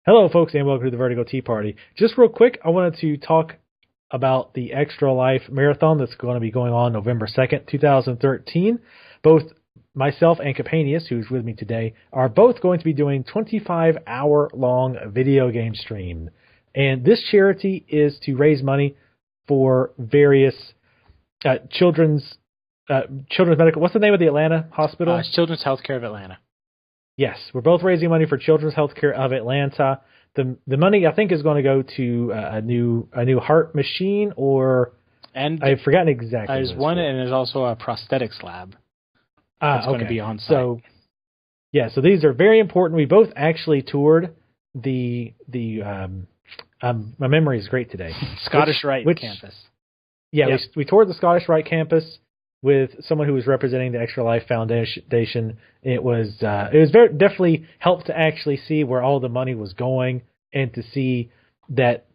Hello, folks, and welcome to the Vertigo Tea Party. Just real quick, I wanted to talk about the Extra Life Marathon that's going to be going on November 2nd, 2013. Both myself and Capanius, who's with me today, are both going to be doing 25-hour-long video game stream. And this charity is to raise money for various children's medical... What's the name of the Atlanta hospital? Children's Healthcare of Atlanta. Yes, we're both raising money for Children's Healthcare of Atlanta. The money, I think, is going to go to a new heart machine, and I've forgotten exactly. There's one, and there's also a prosthetics lab that's going to be on site. So these are very important. We both actually toured the my memory is great today. Scottish Rite campus. Yeah, yep. we toured the Scottish Rite campus with someone who was representing the Extra Life Foundation. It was definitely helped to actually see where all the money was going, and to see that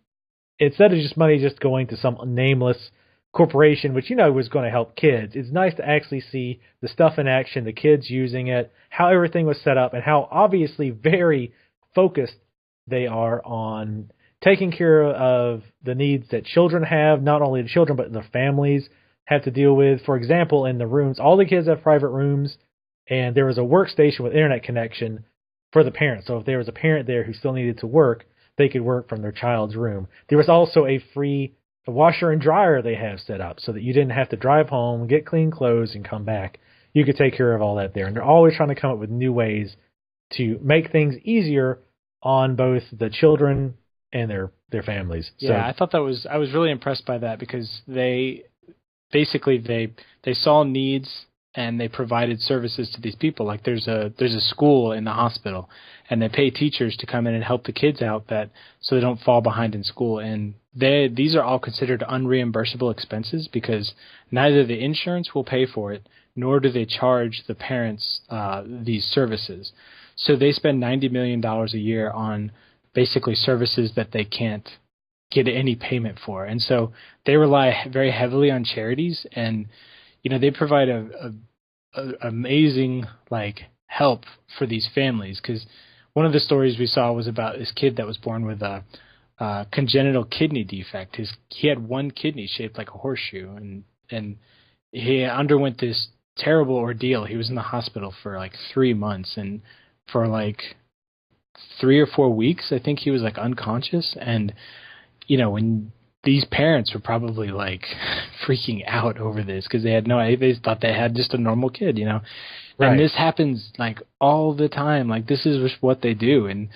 instead of just money just going to some nameless corporation, which was going to help kids, it's nice to actually see the stuff in action, the kids using it, how everything was set up, and how obviously very focused they are on taking care of the needs that children have, not only the children but their families have to deal with. For example, in the rooms, all the kids have private rooms, and there was a workstation with internet connection for the parents. So if there was a parent there who still needed to work, they could work from their child's room. There was also a free washer and dryer they have set up so that you didn't have to drive home, get clean clothes, and come back. You could take care of all that there. And they're always trying to come up with new ways to make things easier on both the children and their families. Yeah, I thought I was really impressed by that, because they saw needs and they provided services to these people. Like there's a school in the hospital, and they pay teachers to come in and help the kids out so they don't fall behind in school. And these are all considered unreimbursable expenses, because neither the insurance will pay for it, nor do they charge the parents these services. So they spend $90 million a year on basically services that they can't get any payment for. And so they rely very heavily on charities, and they provide a amazing help for these families. Because one of the stories we saw was about this kid that was born with a congenital kidney defect. He had one kidney shaped like a horseshoe, and he underwent this terrible ordeal. He was in the hospital for 3 months, and for 3 or 4 weeks I think he was unconscious. And when these parents were probably freaking out over this, because they had no idea. They thought they had just a normal kid, Right. And this happens all the time. This is just what they do, and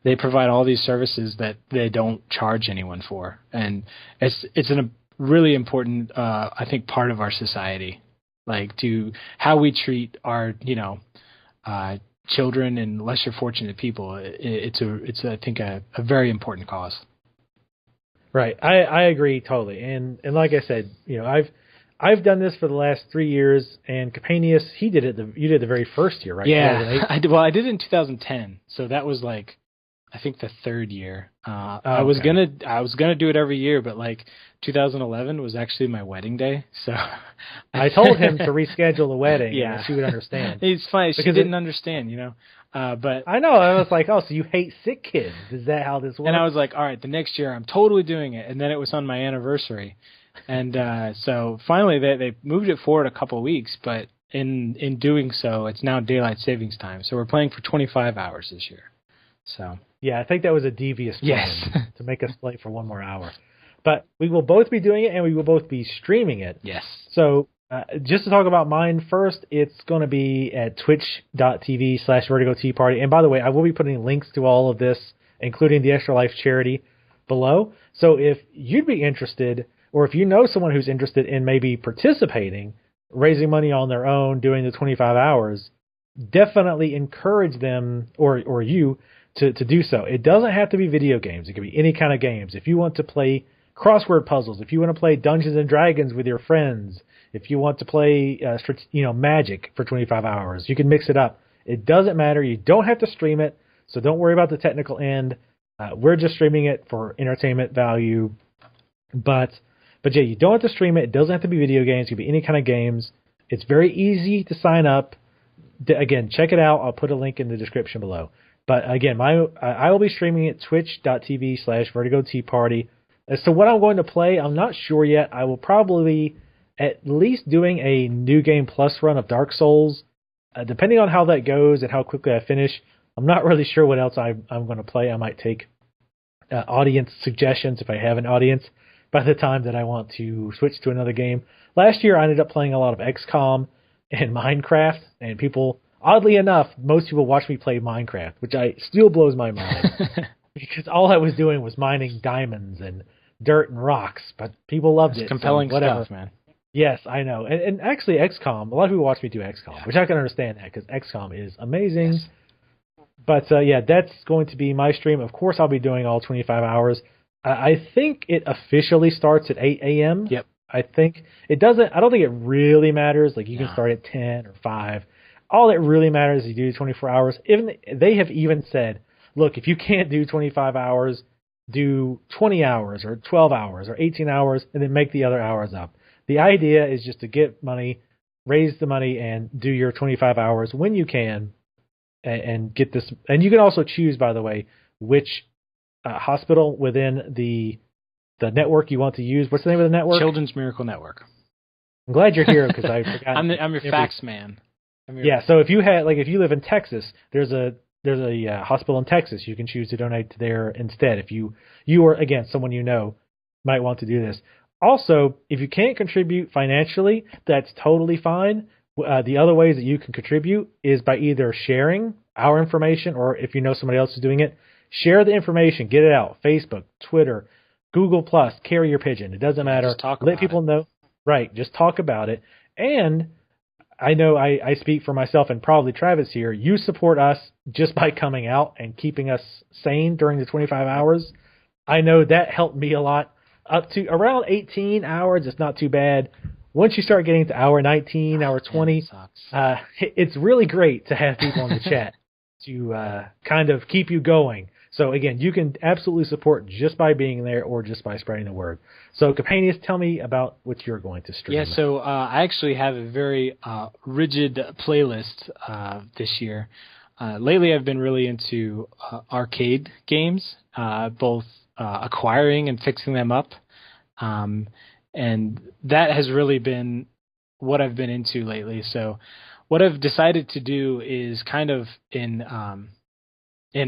they provide all these services that they don't charge anyone for. And it's a really important, I think, part of our society, to how we treat our children and lesser fortunate people. It's I think a very important cause. Right, I agree totally, and like I said, I've done this for the last 3 years, and Capanius, you did the very first year, right? Yeah, I did it in 2010, so that was I think the third year. I was gonna do it every year, but 2011 was actually my wedding day, so I told him to reschedule the wedding. Yeah, and she would understand. It's fine. She didn't understand, But I know. I was like, oh, so you hate sick kids? Is that how this works? And I was like, all right, the next year I'm totally doing it. And then it was on my anniversary, and so finally they moved it forward a couple of weeks. But in doing so, it's now daylight savings time. So we're playing for 25 hours this year. So yeah, I think that was a devious plan to make us play for one more hour. But we will both be doing it, and we will both be streaming it. Yes. So just to talk about mine first, it's going to be at twitch.tv/Vertigo Tea Party. And by the way, I will be putting links to all of this, including the Extra Life charity, below. So if you'd be interested, or if you know someone who's interested in maybe participating, raising money on their own, doing the 25 hours, definitely encourage them or you to do so. It doesn't have to be video games. It can be any kind of games. If you want to play crossword puzzles, if you want to play Dungeons and Dragons with your friends, if you want to play Magic for 25 hours, you can mix it up. It doesn't matter. You don't have to stream it, so don't worry about the technical end. We're just streaming it for entertainment value. But yeah, you don't have to stream it. It doesn't have to be video games. It can be any kind of games. It's very easy to sign up. Again, check it out. I'll put a link in the description below. But again, I will be streaming at twitch.tv/Vertigo Tea Party. As to what I'm going to play, I'm not sure yet. I will probably at least doing a New Game Plus run of Dark Souls. Depending on how that goes and how quickly I finish, I'm not really sure what else I'm going to play. I might take audience suggestions if I have an audience by the time that I want to switch to another game. Last year, I ended up playing a lot of XCOM and Minecraft, and people, oddly enough, most people watch me play Minecraft, which still blows my mind because all I was doing was mining diamonds and dirt and rocks, but people loved it. Compelling so whatever. stuff, man. Yes, I know. And actually, XCOM, a lot of people watch me do XCOM, which I can understand that because XCOM is amazing. Yes. But yeah, that's going to be my stream. Of course, I'll be doing all 25 hours. I think it officially starts at 8 a.m. Yep. I think it doesn't. I don't think it really matters. Like you can start at 10 or 5. All that really matters is you do 24 hours. Even they have even said, look, if you can't do 25 hours, do 20 hours or 12 hours or 18 hours, and then make the other hours up. The idea is just to get money, raise the money, and do your 25 hours when you can, and get this. And you can also choose, by the way, which hospital within the network you want to use. What's the name of the network? Children's Miracle Network. I'm glad you're here because I forgot. I'm your fax man. Yeah, so if you live in Texas, there's a hospital in Texas. You can choose to donate to there instead. If you or again someone you know might want to do this. Also, if you can't contribute financially, that's totally fine. The other ways that you can contribute is by either sharing our information or if you know somebody else is doing it, share the information, get it out. Facebook, Twitter, Google+, carrier pigeon. It doesn't matter. Just talk Let people know. Right, just talk about it. And I know I speak for myself and probably Travis here. You support us just by coming out and keeping us sane during the 25 hours. I know that helped me a lot. Up to around 18 hours, it's not too bad. Once you start getting to hour 19, hour 20, it's really great to have people in the chat to kind of keep you going. So again, you can absolutely support just by being there or just by spreading the word. So Capanius, tell me about what you're going to stream. Yeah, so I actually have a very rigid playlist this year. Lately I've been really into arcade games, both acquiring and fixing them up. And that has really been what I've been into lately. So what I've decided to do is kind of in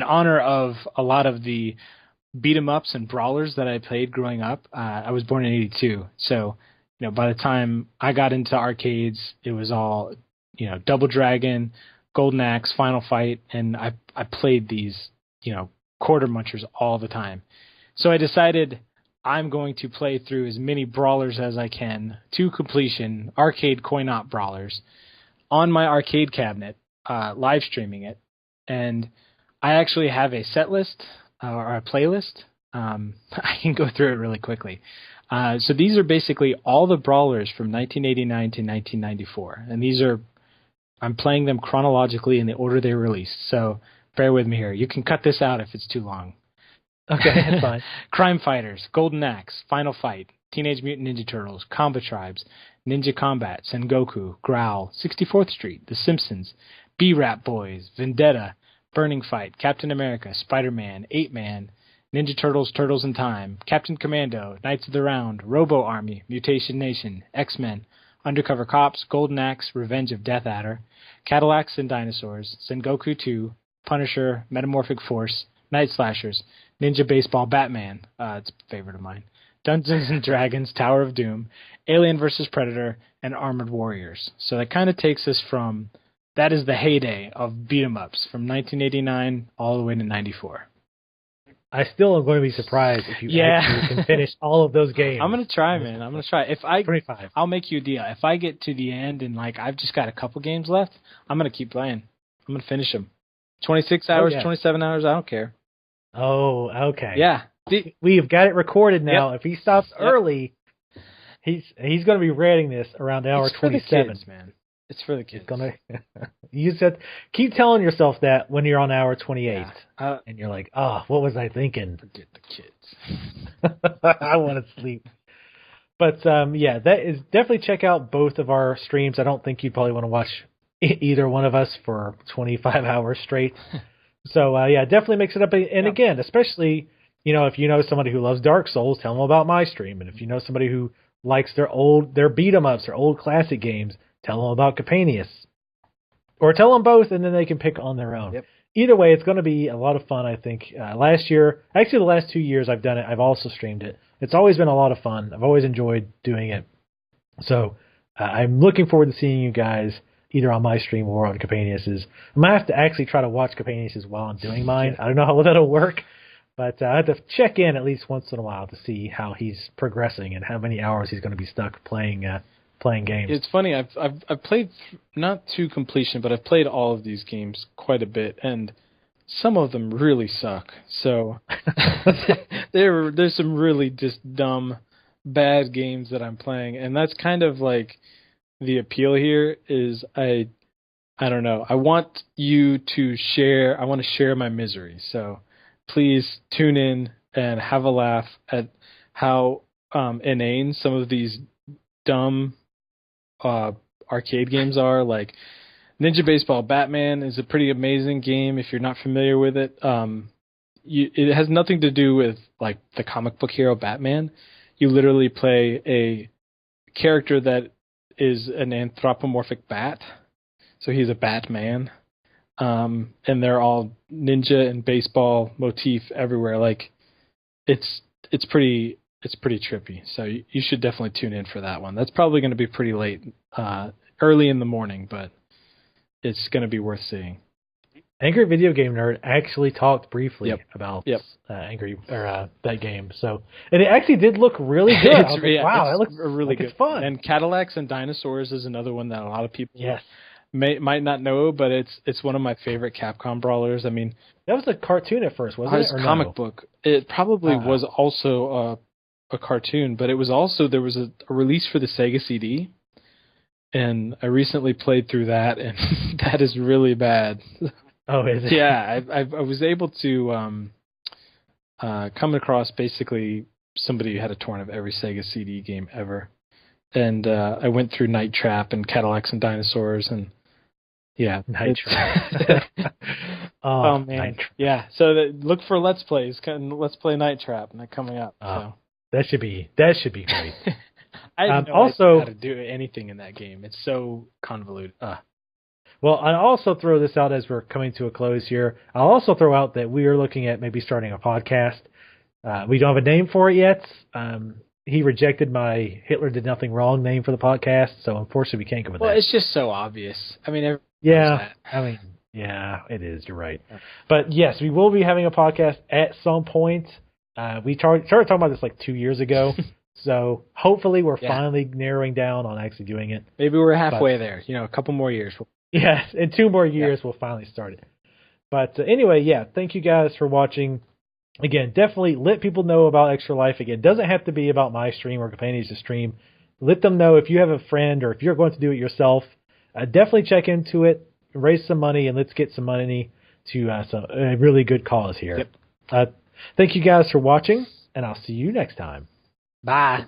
honor of a lot of the beat 'em ups and brawlers that I played growing up. I was born in '82. So, by the time I got into arcades, it was all, Double Dragon, Golden Axe, Final Fight, and I played these, quarter munchers all the time. So I decided I'm going to play through as many brawlers as I can to completion, arcade coin-op brawlers, on my arcade cabinet, live streaming it. And I actually have a set list or a playlist. I can go through it really quickly. So these are basically all the brawlers from 1989 to 1994. And I'm playing them chronologically in the order they were released. So bear with me here. You can cut this out if it's too long. Okay, that's fine. Crime Fighters, Golden Axe, Final Fight, Teenage Mutant Ninja Turtles, Combat Tribes, Ninja Combat, Sengoku, Growl, 64th Street, The Simpsons, B-Rap Boys, Vendetta, Burning Fight, Captain America, Spider-Man, 8-Man, Ninja Turtles, Turtles in Time, Captain Commando, Knights of the Round, Robo Army, Mutation Nation, X-Men, Undercover Cops, Golden Axe, Revenge of Death Adder, Cadillacs and Dinosaurs, Sengoku 2, Punisher, Metamorphic Force, Night Slashers, Ninja Baseball Batman, it's a favorite of mine, Dungeons and Dragons, Tower of Doom, Alien vs. Predator, and Armored Warriors. So that kind of takes us from, that is the heyday of beat-em-ups from 1989 all the way to 94. I still am going to be surprised if you actually can finish all of those games. I'm going to try, man. I'm going to try. 25. I'll make you a deal. If I get to the end and I've just got a couple games left, I'm going to keep playing. I'm going to finish them. 26 hours, 27 hours, I don't care. Oh, okay. Yeah. We've got it recorded now. Yep. If he stops early, he's going to be rating this around hour 27. It's for the kids, man. It's for the kids. You said, keep telling yourself that when you're on hour 28. Yeah. And you're like, what was I thinking? Forget the kids. I want to sleep. But, that is definitely check out both of our streams. I don't think you'd probably want to watch either one of us for 25 hours straight. So yeah, definitely mix it up. And again, especially if you know somebody who loves Dark Souls, tell them about my stream. And if you know somebody who likes their beat 'em ups, their old classic games, tell them about Capanius. Or tell them both, and then they can pick on their own. Yep. Either way, it's going to be a lot of fun, I think. Last year, actually the last 2 years I've done it, I've also streamed it. It's always been a lot of fun. I've always enjoyed doing it. So I'm looking forward to seeing you guys either on my stream or on Capanius's. I'm going to have to actually try to watch Capanius's while I'm doing mine. I don't know how that'll work, but I have to check in at least once in a while to see how he's progressing and how many hours he's going to be stuck playing games. It's funny. I've played not to completion, but I've played all of these games quite a bit, and some of them really suck. So there's some really just dumb, bad games that I'm playing, and that's kind of like the appeal here. Is I don't know. I want you to share. I want to share my misery. So please tune in and have a laugh at how inane some of these dumb arcade games are. Like Ninja Baseball Batman is a pretty amazing game if you're not familiar with it. It has nothing to do with like the comic book hero Batman. You literally play a character that is an anthropomorphic bat, so he's a Batman, and they're all ninja and baseball motif everywhere. Like it's pretty trippy. So you should definitely tune in for that one. That's probably going to be pretty late, early in the morning, but it's going to be worth seeing. Angry Video Game Nerd actually talked briefly about Yep. that game. So, and it actually did look really good. I was like, wow, that looks really good. It's fun. And Cadillacs and Dinosaurs is another one that a lot of people might not know, but it's one of my favorite Capcom brawlers. I mean, that was a cartoon at first, wasn't it? Or comic book. It probably was also a cartoon, but it was also there was a release for the Sega CD, and I recently played through that, and that is really bad. Oh, is it? Yeah, I was able to come across basically somebody who had a torrent of every Sega CD game ever, and I went through Night Trap and Cadillacs and Dinosaurs, and yeah, Night Trap. Oh man, Night Trap. Yeah. So look for Let's Plays. Let's Play Night Trap, and they're coming up. So. That should be great. I have no idea how to do anything in that game. It's so convoluted. Well, I'll also throw this out as we're coming to a close here. I'll also throw out that we are looking at maybe starting a podcast. We don't have a name for it yet. He rejected my Hitler Did Nothing Wrong name for the podcast, so unfortunately we can't go with that. Well, it's just so obvious. I mean, it is. You're right. But yes, we will be having a podcast at some point. We started talking about this like 2 years ago. So hopefully we're finally narrowing down on actually doing it. Maybe we're halfway there. A couple more years. Yes, in 2 more years we'll finally start it. But anyway, thank you guys for watching. Again, definitely let people know about Extra Life. Again, it doesn't have to be about my stream or Companions' stream. Let them know if you have a friend or if you're going to do it yourself. Definitely check into it, raise some money, and let's get some money to a really good cause here. Yep. Thank you guys for watching, and I'll see you next time. Bye.